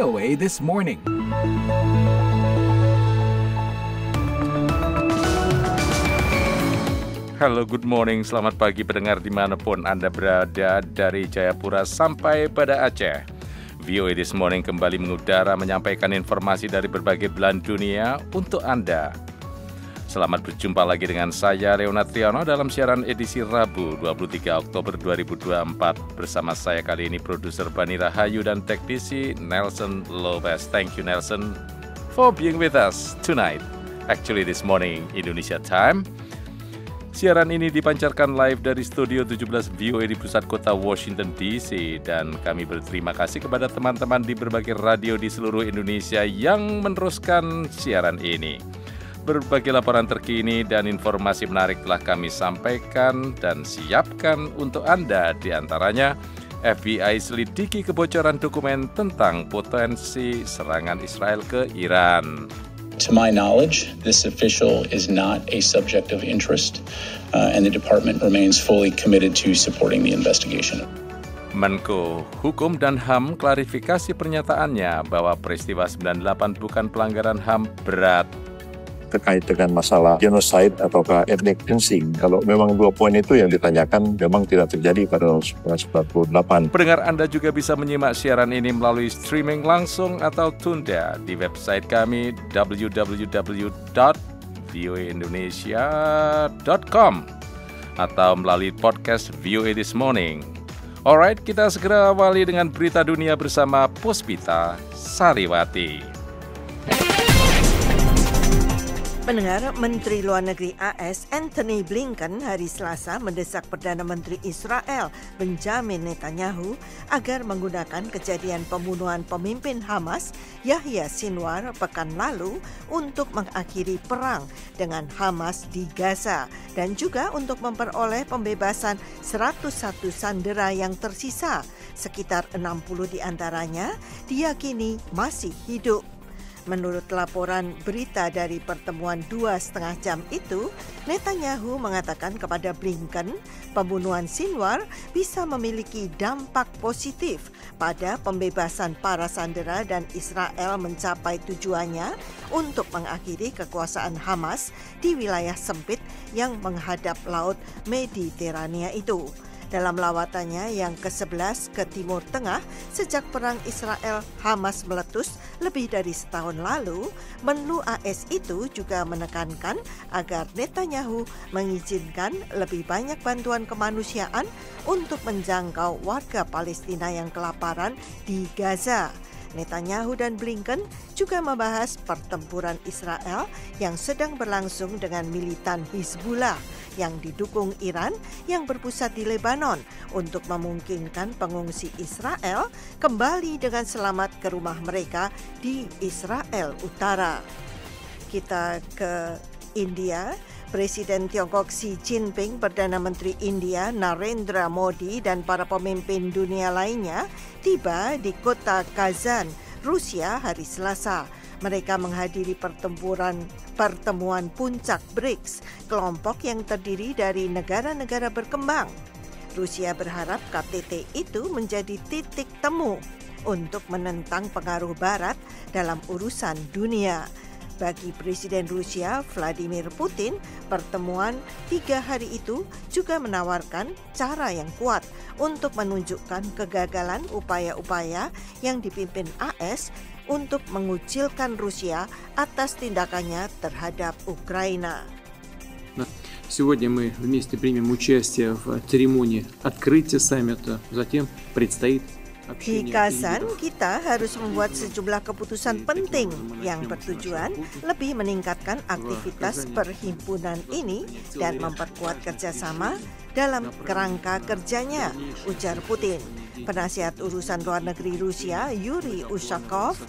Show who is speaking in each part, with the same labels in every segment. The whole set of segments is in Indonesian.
Speaker 1: VOA This Morning.
Speaker 2: Halo, good morning, selamat pagi pendengar dimanapun Anda berada dari Jayapura sampai pada Aceh. VOA This Morning kembali mengudara menyampaikan informasi dari berbagai belahan dunia untuk Anda. Selamat berjumpa lagi dengan saya, Leonard Triono, dalam siaran edisi Rabu 23 Oktober 2024. Bersama saya kali ini produser Bani Rahayu dan teknisi Nelson Lopez. Thank you, Nelson, for being with us tonight. Actually, this morning, Indonesia time. Siaran ini dipancarkan live dari Studio 17 VOA di pusat kota Washington DC, dan kami berterima kasih kepada teman-teman di berbagai radio di seluruh Indonesia yang meneruskan siaran ini. Berbagai laporan terkini dan informasi menarik telah kami sampaikan dan siapkan untuk Anda, di antaranya FBI selidiki kebocoran dokumen tentang potensi serangan Israel ke Iran.
Speaker 3: To my knowledge, this official is not a subject of interest, and the department remains fully committed to supporting the investigation.
Speaker 2: Menko Hukum dan HAM klarifikasi pernyataannya bahwa peristiwa 98 bukan pelanggaran HAM berat.
Speaker 4: Terkait dengan masalah genocide atau ethnic cleansing, kalau memang 2 poin itu yang ditanyakan memang tidak terjadi pada 1998.
Speaker 2: Pendengar Anda juga bisa menyimak siaran ini melalui streaming langsung atau tunda di website kami www.voaindonesia.com atau melalui podcast VOA This Morning. Alright, kita segera awali dengan berita dunia bersama Puspita Sariwati.
Speaker 5: Pendengar, Menteri Luar Negeri AS Antony Blinken hari Selasa mendesak Perdana Menteri Israel Benjamin Netanyahu agar menggunakan kejadian pembunuhan pemimpin Hamas Yahya Sinwar pekan lalu untuk mengakhiri perang dengan Hamas di Gaza dan juga untuk memperoleh pembebasan 101 sandera yang tersisa. Sekitar 60 di antaranya diyakini masih hidup. Menurut laporan berita dari pertemuan 2,5 jam itu, Netanyahu mengatakan kepada Blinken, pembunuhan Sinwar bisa memiliki dampak positif pada pembebasan para sandera dan Israel mencapai tujuannya untuk mengakhiri kekuasaan Hamas di wilayah sempit yang menghadap Laut Mediterania itu. Dalam lawatannya yang ke-11 ke Timur Tengah sejak perang Israel-Hamas meletus lebih dari setahun lalu, Menlu AS itu juga menekankan agar Netanyahu mengizinkan lebih banyak bantuan kemanusiaan untuk menjangkau warga Palestina yang kelaparan di Gaza. Netanyahu dan Blinken juga membahas pertempuran Israel yang sedang berlangsung dengan militan Hizbullah yang didukung Iran yang berpusat di Lebanon untuk memungkinkan pengungsi Israel kembali dengan selamat ke rumah mereka di Israel Utara. Kita ke India. Presiden Tiongkok Xi Jinping, Perdana Menteri India Narendra Modi dan para pemimpin dunia lainnya tiba di kota Kazan, Rusia hari Selasa. Mereka menghadiri pertemuan puncak BRICS, kelompok yang terdiri dari negara-negara berkembang. Rusia berharap KTT itu menjadi titik temu untuk menentang pengaruh Barat dalam urusan dunia. Bagi Presiden Rusia Vladimir Putin, pertemuan 3 hari itu juga menawarkan cara yang kuat untuk menunjukkan kegagalan upaya-upaya yang dipimpin AS untuk mengucilkan Rusia atas tindakannya terhadap Ukraina.
Speaker 6: Сегодня мы вместе примем участие в церемонии открытия саммита. Затем предстоит
Speaker 5: Di Kazan, kita harus membuat sejumlah keputusan penting yang bertujuan lebih meningkatkan aktivitas perhimpunan ini dan memperkuat kerjasama dalam kerangka kerjanya, ujar Putin. Penasihat urusan luar negeri Rusia, Yuri Ushakov,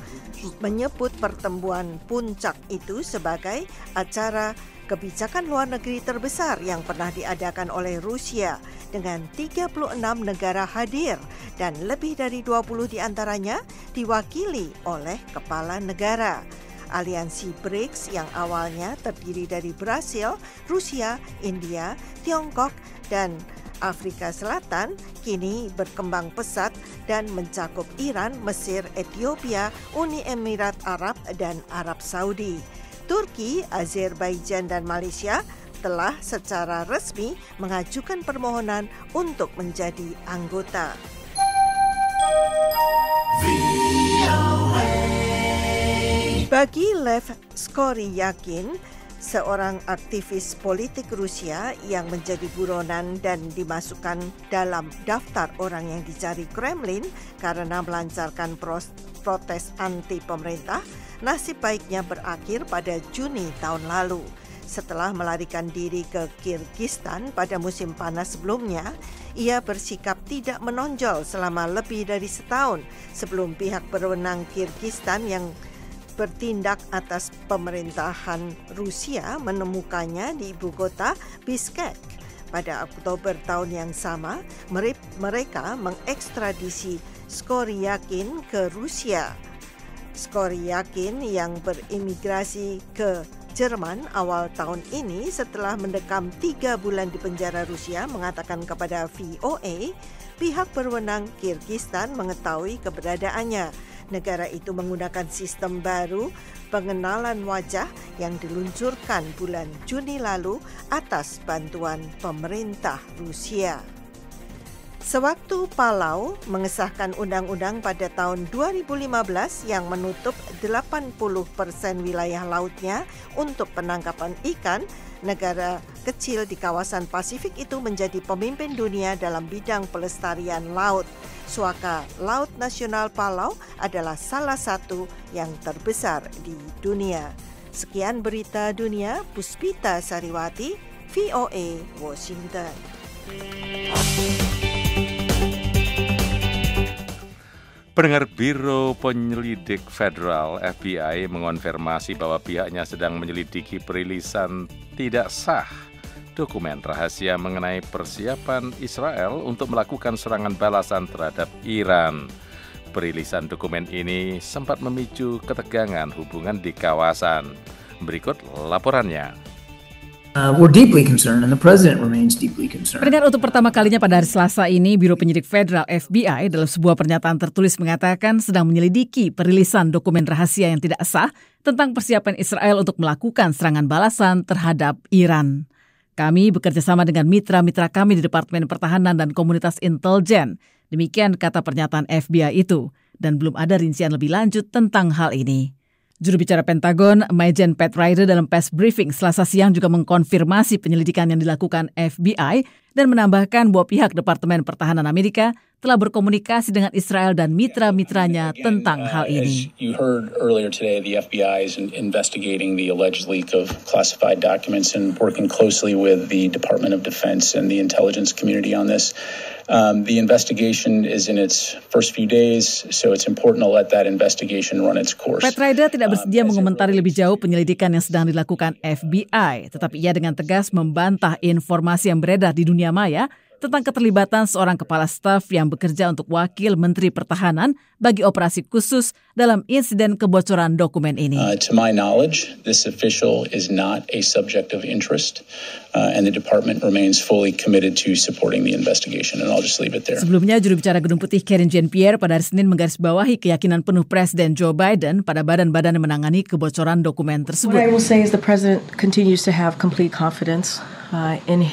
Speaker 5: menyebut pertemuan puncak itu sebagai acara kebijakan luar negeri terbesar yang pernah diadakan oleh Rusia dengan 36 negara hadir dan lebih dari 20 diantaranya diwakili oleh kepala negara. Aliansi BRICS yang awalnya terdiri dari Brasil, Rusia, India, Tiongkok, dan Afrika Selatan kini berkembang pesat dan mencakup Iran, Mesir, Ethiopia, Uni Emirat Arab, dan Arab Saudi. Turki, Azerbaijan, dan Malaysia telah secara resmi mengajukan permohonan untuk menjadi anggota. Bagi Lev Skoryakin, seorang aktivis politik Rusia yang menjadi buronan dan dimasukkan dalam daftar orang yang dicari Kremlin karena melancarkan protes anti pemerintah, nasib baiknya berakhir pada Juni tahun lalu. Setelah melarikan diri ke Kirgistan pada musim panas sebelumnya, ia bersikap tidak menonjol selama lebih dari setahun sebelum pihak berwenang Kirgistan yang bertindak atas pemerintahan Rusia menemukannya di ibu kota Bishkek. Pada Oktober tahun yang sama, mereka mengekstradisi Skoryakin ke Rusia. Skoryakin yang berimigrasi ke Jerman awal tahun ini setelah mendekam 3 bulan di penjara Rusia mengatakan kepada VOA, pihak berwenang Kirgistan mengetahui keberadaannya. Negara itu menggunakan sistem baru pengenalan wajah yang diluncurkan bulan Juni lalu atas bantuan pemerintah Rusia. Sewaktu Palau mengesahkan undang-undang pada tahun 2015 yang menutup 80% wilayah lautnya untuk penangkapan ikan, negara kecil di kawasan Pasifik itu menjadi pemimpin dunia dalam bidang pelestarian laut. Suaka Laut Nasional Palau adalah salah satu yang terbesar di dunia. Sekian berita dunia, Puspita Sariwati, VOA, Washington.
Speaker 2: Pendengar, Biro Penyelidik Federal FBI mengonfirmasi bahwa pihaknya sedang menyelidiki perilisan tidak sah dokumen rahasia mengenai persiapan Israel untuk melakukan serangan balasan terhadap Iran. Perilisan dokumen ini sempat memicu ketegangan hubungan di kawasan. Berikut laporannya.
Speaker 1: We're deeply concerned and the president remains deeply concerned.
Speaker 7: Pendengar, untuk pertama kalinya pada hari Selasa ini, Biro Penyidik Federal FBI dalam sebuah pernyataan tertulis mengatakan sedang menyelidiki perilisan dokumen rahasia yang tidak sah tentang persiapan Israel untuk melakukan serangan balasan terhadap Iran. Kami bekerja sama dengan mitra-mitra kami di Departemen Pertahanan dan Komunitas Intelijen. Demikian kata pernyataan FBI itu, dan belum ada rincian lebih lanjut tentang hal ini. Juru bicara Pentagon, Majen Pat Ryder dalam press briefing Selasa siang juga mengkonfirmasi penyelidikan yang dilakukan FBI dan menambahkan bahwa pihak Departemen Pertahanan Amerika telah berkomunikasi dengan Israel dan mitra-mitranya tentang hal ini.
Speaker 3: As you heard earlier today, the FBI is investigating the alleged leak of classified documents and working closely with the Department of Defense and the intelligence community on this. The investigation is in its first few days, so it's important to let that investigation run its course.
Speaker 7: Pat Ryder tidak bersedia mengomentari lebih jauh penyelidikan yang sedang dilakukan FBI, tetapi ia dengan tegas membantah informasi yang beredar di dunia maya tentang keterlibatan seorang kepala staf yang bekerja untuk Wakil Menteri Pertahanan bagi operasi khusus dalam insiden kebocoran dokumen ini.
Speaker 3: To my knowledge, this official is not a subject of interest, and the department remains fully committed to supporting the investigation, and I'll just leave it there.
Speaker 7: Sebelumnya, juru bicara Gedung Putih Karine Jean-Pierre pada hari Senin menggarisbawahi keyakinan penuh Presiden Joe Biden pada badan-badan yang menangani kebocoran dokumen tersebut.
Speaker 8: What I will say is the president continues to have complete confidence in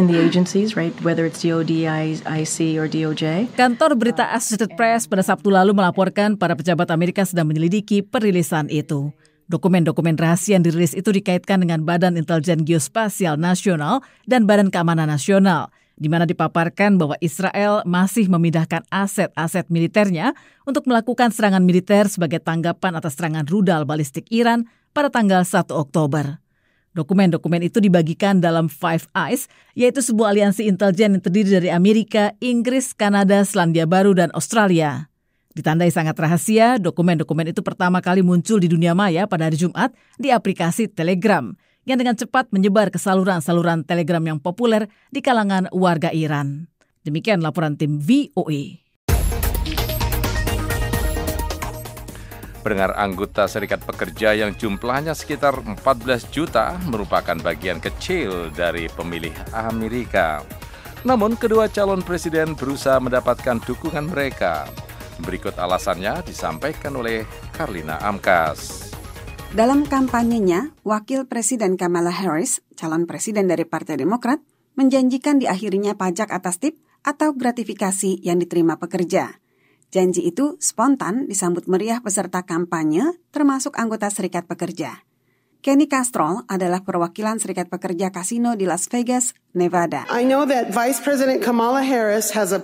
Speaker 8: the agencies, right? Whether it's DOD, IC, or DOJ.
Speaker 7: Kantor berita Associated Press pada Sabtu lalu melaporkan para pejabat Amerika sedang menyelidiki perilisan itu. Dokumen-dokumen rahasia yang dirilis itu dikaitkan dengan Badan Intelijen Geospasial Nasional dan Badan Keamanan Nasional, di mana dipaparkan bahwa Israel masih memindahkan aset-aset militernya untuk melakukan serangan militer sebagai tanggapan atas serangan rudal balistik Iran pada tanggal 1 Oktober. Dokumen-dokumen itu dibagikan dalam Five Eyes, yaitu sebuah aliansi intelijen yang terdiri dari Amerika, Inggris, Kanada, Selandia Baru, dan Australia. Ditandai sangat rahasia, dokumen-dokumen itu pertama kali muncul di dunia maya pada hari Jumat di aplikasi Telegram, yang dengan cepat menyebar ke saluran-saluran Telegram yang populer di kalangan warga Iran. Demikian laporan tim VOA.
Speaker 2: Pendengar, anggota serikat pekerja yang jumlahnya sekitar 14 juta merupakan bagian kecil dari pemilih Amerika. Namun kedua calon presiden berusaha mendapatkan dukungan mereka. Berikut alasannya disampaikan oleh Karlina Amkas.
Speaker 9: Dalam kampanyenya, Wakil Presiden Kamala Harris, calon presiden dari Partai Demokrat, menjanjikan diakhirinya pajak atas tip atau gratifikasi yang diterima pekerja. Janji itu spontan disambut meriah peserta kampanye, termasuk anggota Serikat Pekerja. Kenny Castrol adalah perwakilan Serikat Pekerja Kasino di Las Vegas, Nevada.
Speaker 10: I know that Vice President Kamala Harris has a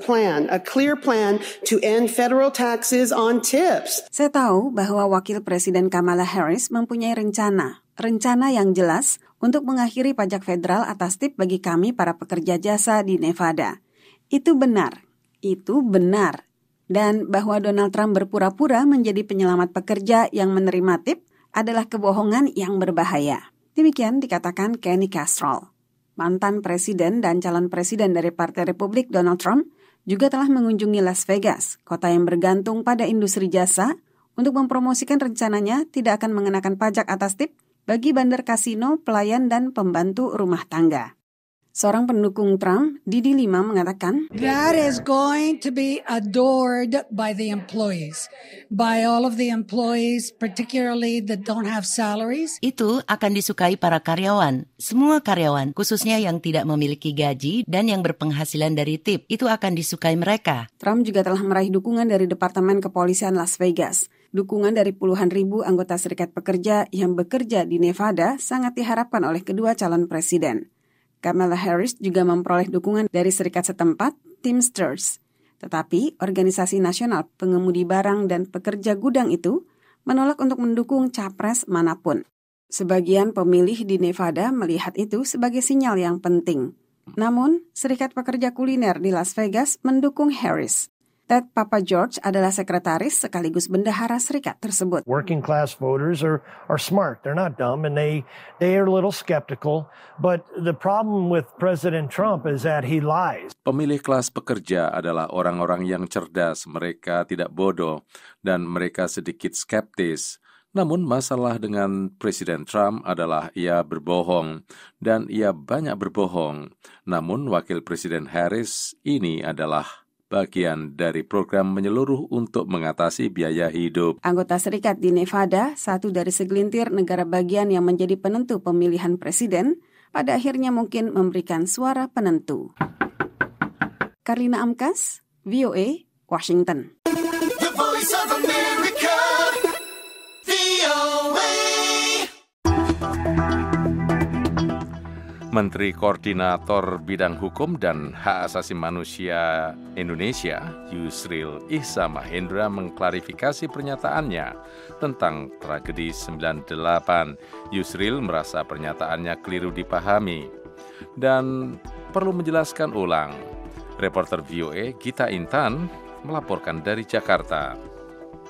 Speaker 10: clear plan to end federal taxes on tips.
Speaker 9: Saya tahu bahwa Wakil Presiden Kamala Harris mempunyai rencana yang jelas untuk mengakhiri pajak federal atas tip bagi kami para pekerja jasa di Nevada. Itu benar. Dan bahwa Donald Trump berpura-pura menjadi penyelamat pekerja yang menerima tip adalah kebohongan yang berbahaya. Demikian dikatakan Kenny Castrol. Mantan presiden dan calon presiden dari Partai Republik Donald Trump juga telah mengunjungi Las Vegas, kota yang bergantung pada industri jasa, untuk mempromosikan rencananya tidak akan mengenakan pajak atas tip bagi bandar kasino, pelayan, dan pembantu rumah tangga. Seorang pendukung Trump, Didi Lima, mengatakan,
Speaker 11: That is going to be adored by the employees, by all of the employees, particularly that don't have salaries.
Speaker 12: Itu akan disukai para karyawan, semua karyawan, khususnya yang tidak memiliki gaji dan yang berpenghasilan dari tip. Itu akan disukai mereka.
Speaker 9: Trump juga telah meraih dukungan dari Departemen Kepolisian Las Vegas. Dukungan dari puluhan ribu anggota Serikat Pekerja yang bekerja di Nevada sangat diharapkan oleh kedua calon presiden. Kamala Harris juga memperoleh dukungan dari serikat setempat, Teamsters. Tetapi, Organisasi Nasional Pengemudi Barang dan Pekerja Gudang itu menolak untuk mendukung capres manapun. Sebagian pemilih di Nevada melihat itu sebagai sinyal yang penting. Namun, Serikat Pekerja Kuliner di Las Vegas mendukung Harris. Ted Papa George adalah sekretaris sekaligus bendahara serikat tersebut.
Speaker 13: Working class voters are smart. They're not dumb and they are a little skeptical. But the problem with President Trump is that he lies.
Speaker 2: Pemilih kelas pekerja adalah orang-orang yang cerdas. Mereka tidak bodoh dan mereka sedikit skeptis. Namun masalah dengan Presiden Trump adalah ia berbohong dan ia banyak berbohong. Namun Wakil Presiden Harris ini adalah bagian dari program menyeluruh untuk mengatasi biaya hidup.
Speaker 9: Anggota serikat di Nevada, satu dari segelintir negara bagian yang menjadi penentu pemilihan presiden, pada akhirnya mungkin memberikan suara penentu. Karlina Amkas, VOA, Washington.
Speaker 14: The Voice of America, VOA.
Speaker 2: Menteri Koordinator Bidang Hukum dan Hak Asasi Manusia Indonesia, Yusril Ihza Mahendra, mengklarifikasi pernyataannya tentang tragedi 98. Yusril merasa pernyataannya keliru dipahami dan perlu menjelaskan ulang. Reporter VOA Gita Intan melaporkan dari Jakarta.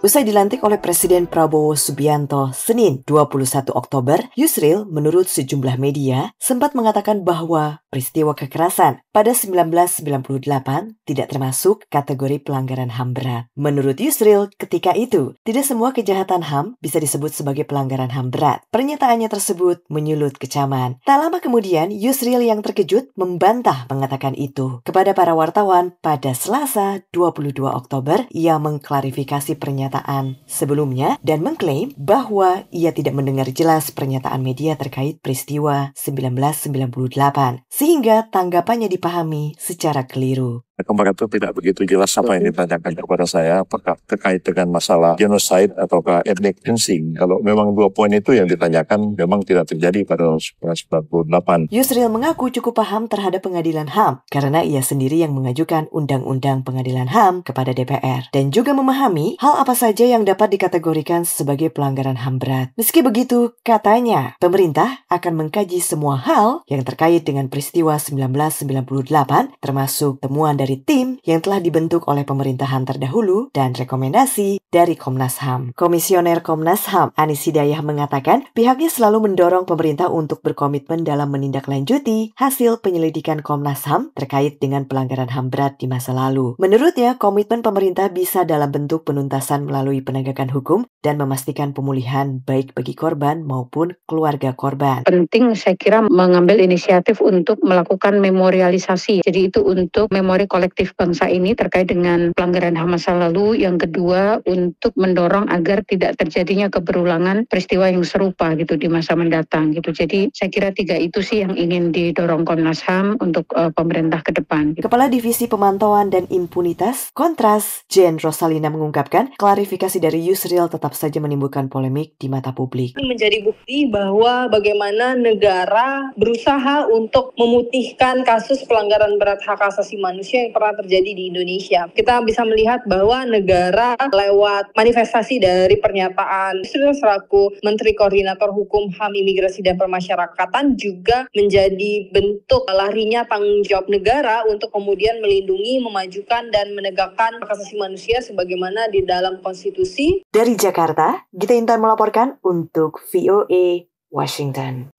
Speaker 15: Usai dilantik oleh Presiden Prabowo Subianto Senin 21 Oktober, Yusril menurut sejumlah media sempat mengatakan bahwa peristiwa kekerasan pada 1998 tidak termasuk kategori pelanggaran HAM berat. Menurut Yusril, ketika itu tidak semua kejahatan HAM bisa disebut sebagai pelanggaran HAM berat. Pernyataannya tersebut menyulut kecaman. Tak lama kemudian, Yusril yang terkejut membantah mengatakan itu. Kepada para wartawan pada Selasa 22 Oktober, ia mengklarifikasi pernyataan sebelumnya dan mengklaim bahwa ia tidak mendengar jelas pernyataan media terkait peristiwa 1998 sehingga tanggapannya dipahami secara keliru.
Speaker 4: Kemarin itu tidak begitu jelas apa yang ditanyakan kepada saya, apakah terkait dengan masalah genocide ataukah ethnic cleansing. Kalau memang dua poin itu yang ditanyakan memang tidak terjadi pada 1998.
Speaker 15: Yusril mengaku cukup paham terhadap pengadilan HAM karena ia sendiri yang mengajukan undang-undang pengadilan HAM kepada DPR dan juga memahami hal apa saja yang dapat dikategorikan sebagai pelanggaran HAM berat. Meski begitu, katanya pemerintah akan mengkaji semua hal yang terkait dengan peristiwa 1998 termasuk temuan dari tim yang telah dibentuk oleh pemerintahan terdahulu dan rekomendasi dari Komnas HAM. Komisioner Komnas HAM, Anis Hidayah, mengatakan pihaknya selalu mendorong pemerintah untuk berkomitmen dalam menindaklanjuti hasil penyelidikan Komnas HAM terkait dengan pelanggaran HAM berat di masa lalu. Menurutnya, komitmen pemerintah bisa dalam bentuk penuntasan melalui penegakan hukum dan memastikan pemulihan baik bagi korban maupun keluarga korban.
Speaker 16: Penting saya kira mengambil inisiatif untuk melakukan memorialisasi. Jadi itu untuk memori kolektif bangsa ini terkait dengan pelanggaran HAM masa lalu. Yang kedua, untuk mendorong agar tidak terjadinya keberulangan peristiwa yang serupa gitu di masa mendatang gitu. Jadi saya kira 3 itu sih yang ingin didorong Komnas HAM untuk pemerintah ke depan. Gitu.
Speaker 15: Kepala Divisi Pemantauan dan Impunitas Kontras, Jen Rosalina, mengungkapkan klarifikasi dari Yusril tetap saja menimbulkan polemik di mata publik.
Speaker 17: Menjadi bukti bahwa bagaimana negara berusaha untuk memutihkan kasus pelanggaran berat hak asasi manusia yang pernah terjadi di Indonesia. Kita bisa melihat bahwa negara lewat manifestasi dari pernyataan Yusril selaku Menteri Koordinator Hukum, HAM, Imigrasi dan Permasyarakatan juga menjadi bentuk larinya tanggung jawab negara untuk kemudian melindungi, memajukan dan menegakkan hak asasi manusia sebagaimana di dalam konstitusi.
Speaker 15: Dari Jakarta, Gita Intan melaporkan untuk VOA Washington.